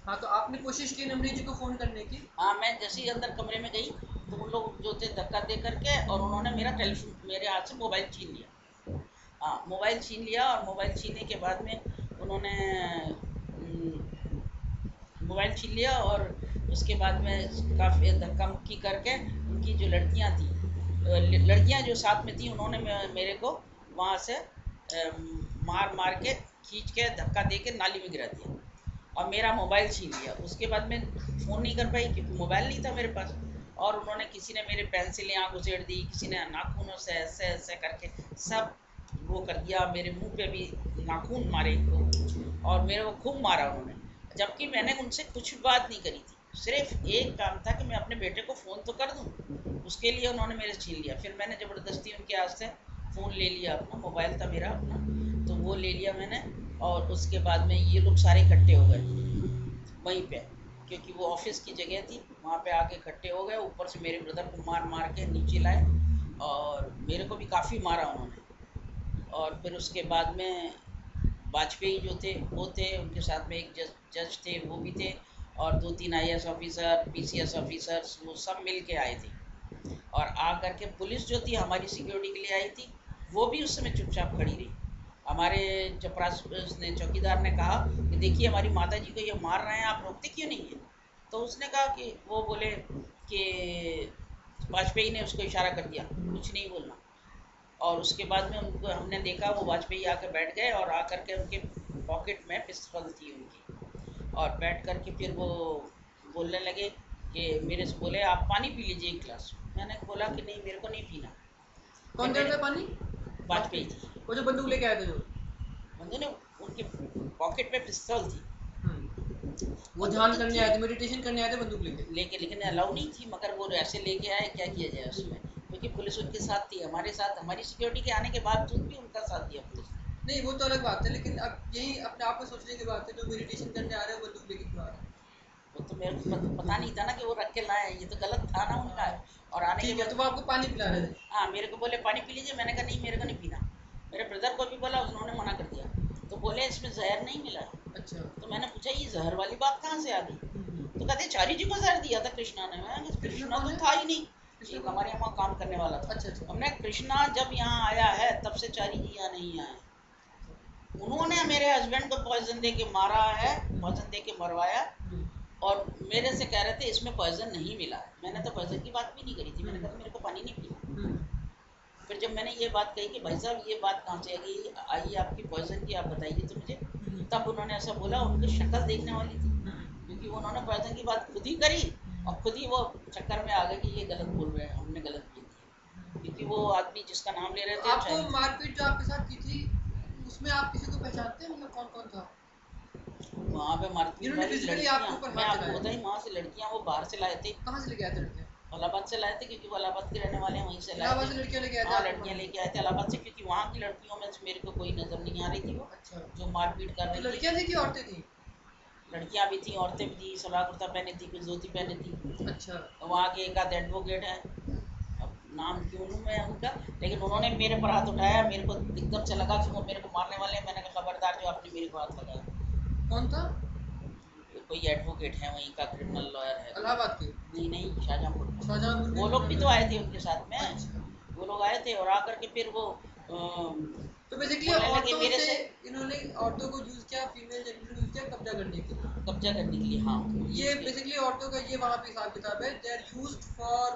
हाँ, तो आपने कोशिश की नमरीत जी को फ़ोन करने की? हाँ, मैं जैसे ही अंदर कमरे में गई तो उन लोग जो थे धक्का दे करके और उन्होंने मेरा टेलीफोन मेरे हाथ से मोबाइल छीन लिया। हाँ, मोबाइल छीन लिया और मोबाइल छीनने के बाद में उन्होंने मोबाइल छीन लिया और उसके बाद में काफ़ी धक्का मुक्की करके उनकी जो लड़कियां थी, लड़कियां जो साथ में थी, उन्होंने मेरे को वहाँ से मार मार के खींच के धक्का दे के नाली में गिरा दिया और मेरा मोबाइल छीन लिया। उसके बाद मैं फ़ोन नहीं कर पाई क्योंकि मोबाइल नहीं था मेरे पास। और उन्होंने किसी ने मेरे पेंसिल यहाँ घुसेड़ दी, किसी ने नाखूनों से ऐसे ऐसे करके सब वो कर दिया। मेरे मुंह पे भी नाखून मारे को और मेरे को खूब मारा उन्होंने, जबकि मैंने उनसे कुछ बात नहीं करी थी। सिर्फ एक काम था कि मैं अपने बेटे को फ़ोन तो कर दूं, उसके लिए उन्होंने मेरे छीन लिया। फिर मैंने ज़बरदस्ती उनके हाथ से फ़ोन ले लिया, अपना मोबाइल था मेरा अपना, तो वो ले लिया मैंने। और उसके बाद में ये लोग सारे इकट्ठे हो गए वहीं पे, क्योंकि वो ऑफिस की जगह थी, वहाँ पे आके इकट्ठे हो गए। ऊपर से मेरे ब्रदर को मार मार के नीचे लाए और मेरे को भी काफ़ी मारा उन्होंने। और फिर उसके बाद में वाजपेयी जो थे वो थे, उनके साथ में एक जज थे वो भी थे, और 2-3 आईएएस ऑफिसर, पीसीएस ऑफिसर्स, वो सब मिल के आए थे। और आ करके पुलिस जो थी हमारी सिक्योरिटी के लिए आई थी, वो भी उस समय चुपचाप खड़ी रही। हमारे चपरास ने चौकीदार ने कहा कि देखिए हमारी माता जी को ये मार रहे हैं, आप रोकते क्यों नहीं है? तो उसने कहा कि वो बोले कि वाजपेयी ने उसको इशारा कर दिया कुछ नहीं बोलना। और उसके बाद में उनको हमने देखा, वो वाजपेयी आकर बैठ गए और आकर के उनके पॉकेट में पिस्तौल थी उनकी, और बैठ कर के फिर वो बोलने लगे कि मेरे से बोले आप पानी पी लीजिए एक गिलास। मैंने बोला कि नहीं, मेरे को नहीं पीना। फिर कौन दे रहा मेरे था पानी? वाजपेयी वाजपेयी? जी, वो जो बंदूक लेके आए थे जो? बंदे ने उनके पॉकेट में पिस्तौल थी। वो बंदूक ध्यान नहीं करने थी आए थे, मेडिटेशन करने आए थे बंदूक लेके? लेके, लेकिन अलाउ नहीं थी, मगर वो ऐसे लेके आए, क्या किया जाए उसमें, क्योंकि पुलिस उनके साथ थी, हमारे साथ, हमारी सिक्योरिटी के आने के बावजूद भी उनका साथ दिया पुलिस ने। नहीं, वो तो अलग बात है, लेकिन अब यही अपने आप में सोचने की बात है, जो मेडिटेशन करने आ रहे हैं वो बंदूक लेके क्यों आ रहे हैं? वो तो मेरे को पता नहीं था ना कि वो रख के लाए, ये तो गलत था ना उनका। हाँ, और आने के ठीक है, तो बाद वो आपको पानी पिला रहे थे? हाँ, मेरे को बोले पानी पी लीजिए, मैंने कहा नहीं, मेरे को नहीं पीना। मेरे ब्रदर को भी बोला, उन्होंने मना कर दिया। तो बोले इसमें जहर नहीं मिला है। अच्छा। तो मैंने पूछा ये जहर वाली बात कहाँ से आ गई? तो कहते चारी जी को जहर दिया था कृष्णा ने। मैं कहा, कृष्णा कृष्णा कौन तो है? था ही नहीं। कृष्णा एक कौन हमारे है? यहाँ काम करने वाला था। अच्छा, अच्छा। हमने कृष्णा जब यहाँ आया है तब से चारी जी यहाँ नहीं आए। उन्होंने मेरे हस्बैंड को पॉइजन दे के मारा है, हुँ, पॉइजन दे के मरवाया। हुँ, और मेरे से कह रहे थे इसमें पॉइजन नहीं मिला है। मैंने तो पॉइजन की बात भी नहीं करी थी, हुँ, मैंने कहा मेरे को पानी नहीं पीना। हुँ, फिर जब मैंने ये बात कही कि भाई साहब ये बात कहाँ से आ गई, आइए आपकी पॉइजन की आप बताइए तो मुझे, हुँ, तब उन्होंने ऐसा बोला। उनकी शक्ल देखने वाली थी, हुँ, क्योंकि उन्होंने पॉइजन की बात खुद ही करी और खुद ही वो चक्कर में आ गए कि ये गलत बोल रहे हैं, हमने गलत बोल दिया। क्योंकि वो आदमी जिसका नाम ले रहे तो थे आपको शायद, मारपीट जो आपके साथ की थी, उसमें आप किसी को पहचानते हैं? मतलब कौन-कौन था? वहाँ पे मारपीट जिन्होंने वाली फिज़िकली आपके लड़कियाँ, ऊपर मैं हाथ आपको चलाया? बताई, वहाँ से लड़कियाँ वो बाहर से लाए थे। कहाँ से लेके आए थे लड़कियाँ? इलाहाबाद से लाए थे, क्योंकि वो इलाहाबाद के रहने वाले हैं, वहीं से लाए इलाहाबाद थे। से लड़कियाँ लेके आए थे हाँ, आपको लड़कियाँ मारने? लेके आए थे इलाहाबाद से, क्योंकि वहाँ की लड़कियों में से मेरे को कोई नज़र नहीं आ रही थी वो अच्छा। जो मारपीट कर तो रही थी। लड़कियाँ थी कि औरतें थीं? लड़कियां भी थी, औरतें भी थी, सलवार कुर्ता पहने थी, कुछ धोती पहने थी। अच्छा। तो वहाँ के एक आध एडवोकेट हैं, अब नाम क्यों लूँ मैं उनका, लेकिन उन्होंने मेरे पर हाथ उठाया। मेरे को एकदम से लगा कि वो मेरे को मारने वाले हैं। मैंने कहा खबरदार जो आपने मेरे को हाथ लगाया। कौन था? कोई एडवोकेट है वहीं का, क्रिमिनल लॉयर है कोई। इलाहाबाद के? नहीं नहीं, शाहजहाँपुर का। शाहजहाँपुर के वो लोग भी क्रिमिनल तो लॉयर? आए थे उनके साथ अच्छा। में, वो लोग आए थे और आकर के फिर वो तो बेसिकली बोलने लगे औरतों मेरे से, से, इन्होंने औरतों को यूज़ किया, फीमेल जेनिटल यूज़ किया कब्ज़ा करने के लिए। कब्जा करने के लिए। हाँ, ये यूज़ किया। बेसिकली औरतों का ये वहाँ पे हिसाब किताब है, they are used for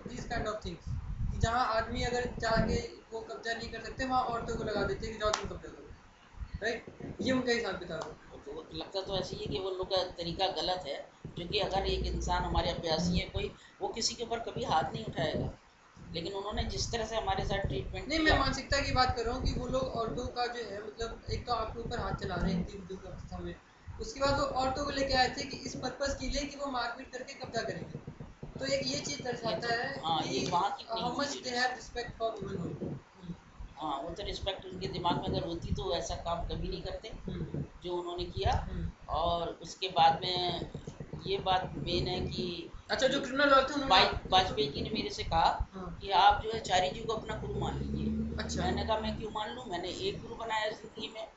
these kind of things, कि जहाँ आदमी अगर जाके वो कब्जा नहीं कर सकते, वहाँ औरतों को लगा देते हैं कि जाओ तुम कब्जा करो, राइट? ये उनका हिसाब किताब है। तो लगता तो ऐसे ही है कि वो लोग का तरीका गलत है, क्योंकि अगर एक इंसान हमारे अभ्यासी है कोई, वो किसी के ऊपर कभी हाथ नहीं उठाएगा। लेकिन उन्होंने जिस तरह से हमारे साथ ट्रीटमेंट नहीं, मैं किया। मानसिकता की बात कर रहा हूँ कि वो लोग औरतों का जो है, मतलब एक तो आपके ऊपर हाथ चला रहे हैं इतनी बुजुर्ग अवस्था में, उसके बाद वो औरतों को लेके आए थे कि इस पर्पज़ के लिए कि वो मारपीट करके कब्जा करेंगे। तो एक ये चीज़ ये तो दर्शाता है हाँ, कि ये वहाँ की हाउ नहीं थी much they ladies. Have respect for womanhood. हाँ, वो तो रिस्पेक्ट उनके दिमाग में अगर होती तो ऐसा काम कभी नहीं करते हुँ, जो उन्होंने किया। हुँ। और उसके बाद में ये बात मेन है कि अच्छा, जो क्रिमिनल लॉयर थे उन्होंने भाई आपको वाजपेयी जी ने मेरे से कहा हाँ, कि आप जो है चारी जी को अपना गुरु मान लीजिए। अच्छा। मैंने कहा मैं क्यों मान लूँ, मैंने एक गुरु बनाया जिंदगी में।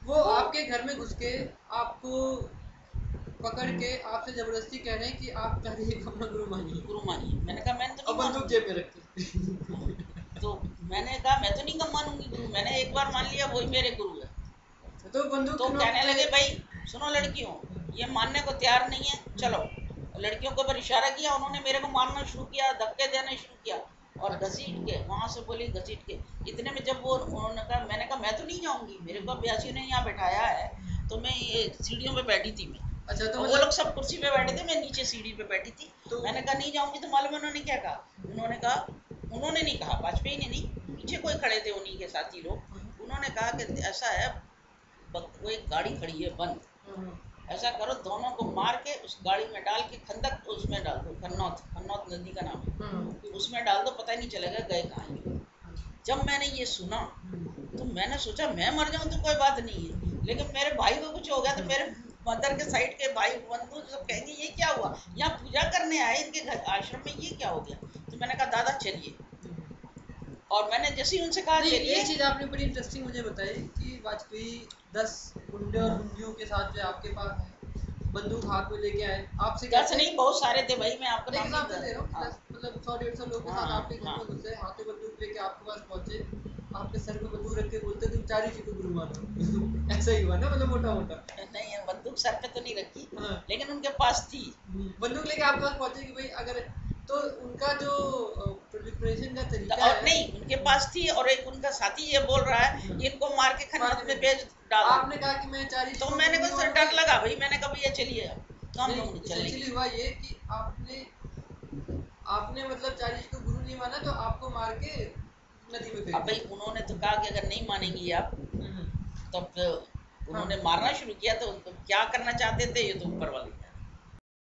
वो वो आपके घर में घुस के आपको पकड़ के आपसे जबरदस्ती कह रहे हैं कि आप चारिये को अपना गुरु मानिए, गुरु मानिए। मैंने कहा मैं तो अब नहीं बंदूक मानूंगी। जेब में रख के। तो मैंने कहा मैं तो नहीं कम मानूंगी गुरु, मैंने एक बार मान लिया वही मेरे गुरु है। तो बंदूक तो की नोक कहने पे लगे भाई सुनो लड़कियों, ये मानने को तैयार नहीं है, चलो। लड़कियों के ऊपर इशारा किया, उन्होंने मेरे को मारना शुरू किया, धक्के देना शुरू किया और घसीट के वहां से बोली, घसीट के। इतने में जब वो उन्होंने कहा, मैंने कहा मैं तो नहीं जाऊंगी, मेरे को अभ्यासियों ने यहाँ बैठाया है, तो मैं ये सीढ़ियों पे बैठी थी मैं, अच्छा तो और वो मतलब लोग सब कुर्सी पे बैठे थे, मैं नीचे सीढ़ी पे बैठी थी। तो मैंने कहा नहीं जाऊंगी। तो मालूम है उन्होंने क्या कहा? उन्होंने नहीं कहा, वाजपेयी ने नहीं, पीछे कोई खड़े थे उन्हीं के साथी लोग, उन्होंने कहा कि ऐसा है, वो एक गाड़ी खड़ी है बंद, ऐसा करो दोनों को मार के उस गाड़ी में डाल के खंदक उसमें डाल दो, खन्नौत नदी का नाम है, उसमें डाल दो, पता ही नहीं चलेगा गए कहाँ ये। जब मैंने ये सुना तो मैंने सोचा मैं मर जाऊं तो कोई बात नहीं है, लेकिन मेरे भाई को कुछ हो गया तो मेरे मदर के साइड के भाई बंधु सब कहेंगे ये क्या हुआ, यहाँ पूजा करने आए इनके घर आश्रम में, ये क्या हो गया। तो मैंने कहा दादा चलिए, और मैंने जैसे ही उनसे कहा चलिए। एक चीज आपने बड़ी इंटरेस्टिंग मुझे बताई कि वाजपेयी 10 गुंडे और गुंडियों के साथ जो आपके पास है, बंदूक हाथ में लेके आए, आपसे 10 नहीं, बहुत सारे थे भाई, मैं आपको लेकिन नाम आपसे दे रहा हूँ हाँ, 10 मतलब 100-150 लोगों के साथ हाँ, आपके घर हाँ। में घुसे, हाथों बंदूक लेके आपके पास पहुंचे, आपके सर पे बंदूक रख के बोलते तुम चार ही को गुरु मानो। ऐसा ही हुआ ना, मतलब मोटा मोटा। नहीं है, बंदूक सर पे तो नहीं रखी, हाँ। लेकिन उनके पास थी। बंदूक लेके आपके पास पहुंचे कि भाई अगर, तो उनका जो प्रिपरेशन का तरीका और है, नहीं, उनके पास थी, और एक उनका साथी ये बोल रहा है इनको मार के खन्नौत में भेज डाल। आपने कहा कि मैं 4 तो मैंने कहा सर डर लगा भाई, मैंने कहा भैया चलिए तो हम लोग चलेंगे। एक्चुअली हुआ ये कि आपने मतलब 4 को गुरु नहीं माना तो आपको मार के नदी में फेंक अब भाई उन्होंने तो कहा कि अगर नहीं मानेंगी आप, दिया। तो फिर उन्होंने मारना शुरू किया, तो क्या करना चाहते थे ये तो ऊपर वाले